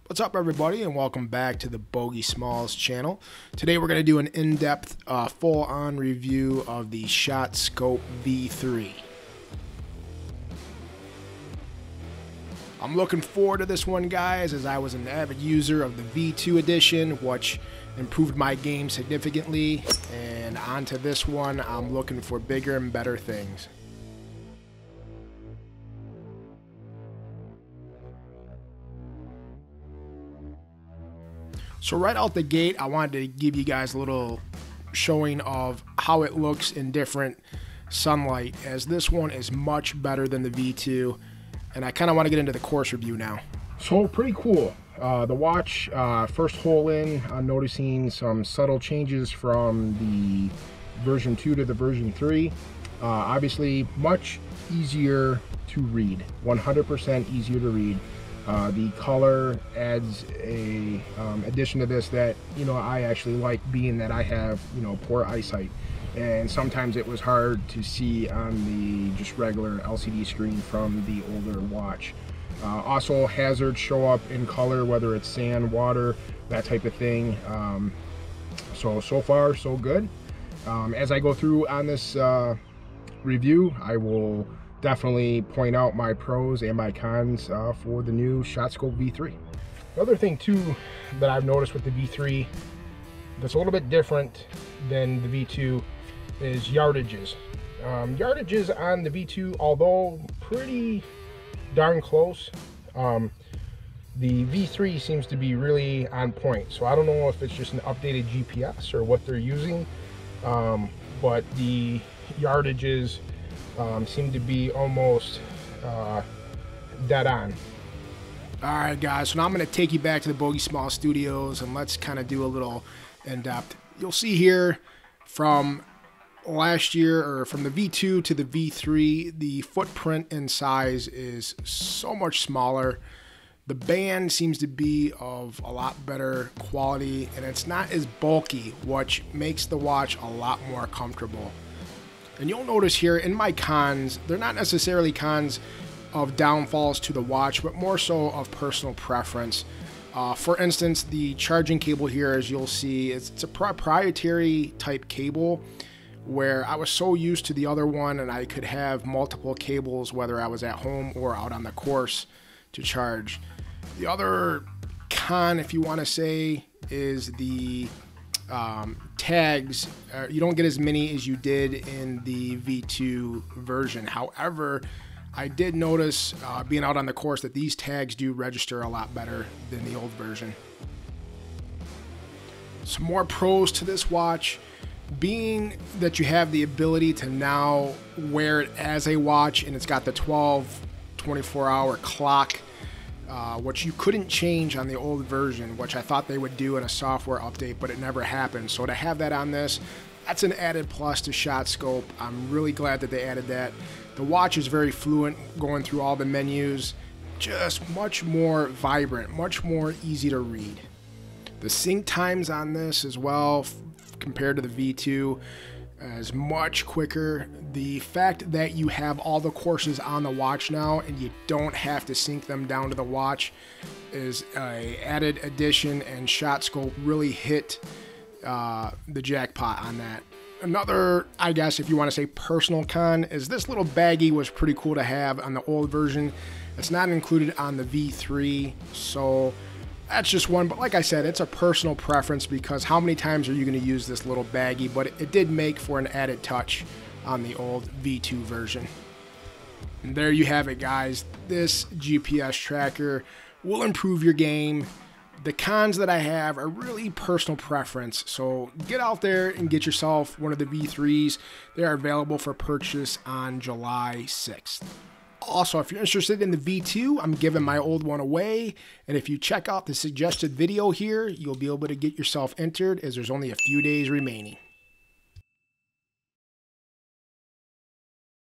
What's up, everybody, and welcome back to the Bogey Smalls channel. Today we're going to do an in-depth, full-on review of the shotscope V3. I'm looking forward to this one, guys, as I was an avid user of the V2 edition, which improved my game significantly, and onto this one, I'm looking for bigger and better things. So right out the gate, I wanted to give you guys a little showing of how it looks in different sunlight, as this one is much better than the V2, and I kind of want to get into the course review now. So pretty cool. The watch, first hole in, I'm noticing some subtle changes from the version 2 to the version 3. Obviously much easier to read, 100% easier to read. The color adds a addition to this that, I actually like, being that I have, poor eyesight. And sometimes it was hard to see on the just regular LCD screen from the older watch. Also, hazards show up in color, whether it's sand, water, that type of thing. So far, so good. As I go through on this review, I will definitely point out my pros and my cons for the new shotscope V3. Another thing too that I've noticed with the V3 that's a little bit different than the V2 is yardages. Yardages on the V2, although pretty darn close, the V3 seems to be really on point. So I don't know if it's just an updated GPS or what they're using, but the yardages seem to be almost dead on. Alright guys, so now I'm going to take you back to the Bogey Smalls Studios and let's kind of do a little in-depth. You'll see here from last year, or from the V2 to the V3, the footprint and size is so much smaller. The band seems to be of a lot better quality, and it's not as bulky, which makes the watch a lot more comfortable. And you'll notice here in my cons, they're not necessarily cons of downfalls to the watch, but more so of personal preference. For instance, the charging cable here, as you'll see, it's a proprietary type cable, where I was so used to the other one and I could have multiple cables, whether I was at home or out on the course, to charge. The other con, if you want to say, is the tags. You don't get as many as you did in the V2 version. However, I did notice being out on the course that these tags do register a lot better than the old version. Some more pros to this watch, being that you have the ability to now wear it as a watch, and it's got the 24-hour clock, which you couldn't change on the old version, which I thought they would do in a software update, but it never happened. So to have that on this, that's an added plus to shotscope. I'm really glad that they added that. The watch is very fluent going through all the menus, just much more vibrant, much more easy to read. The sync times on this as well, compared to the V2, is much quicker. The fact that you have all the courses on the watch now and you don't have to sync them down to the watch is a added addition, and shotscope really hit the jackpot on that. Another, I guess if you want to say personal con, is this little baggie was pretty cool to have on the old version. It's not included on the V3, so that's just one. But like I said, it's a personal preference, because how many times are you going to use this little baggie? But it did make for an added touch on the old V2 version. And there you have it, guys. This GPS tracker will improve your game. The cons that I have are really personal preference, so get out there and get yourself one of the V3s. They are available for purchase on July 6th. Also, if you're interested in the V2, I'm giving my old one away, and if you check out the suggested video here, you'll be able to get yourself entered, as there's only a few days remaining.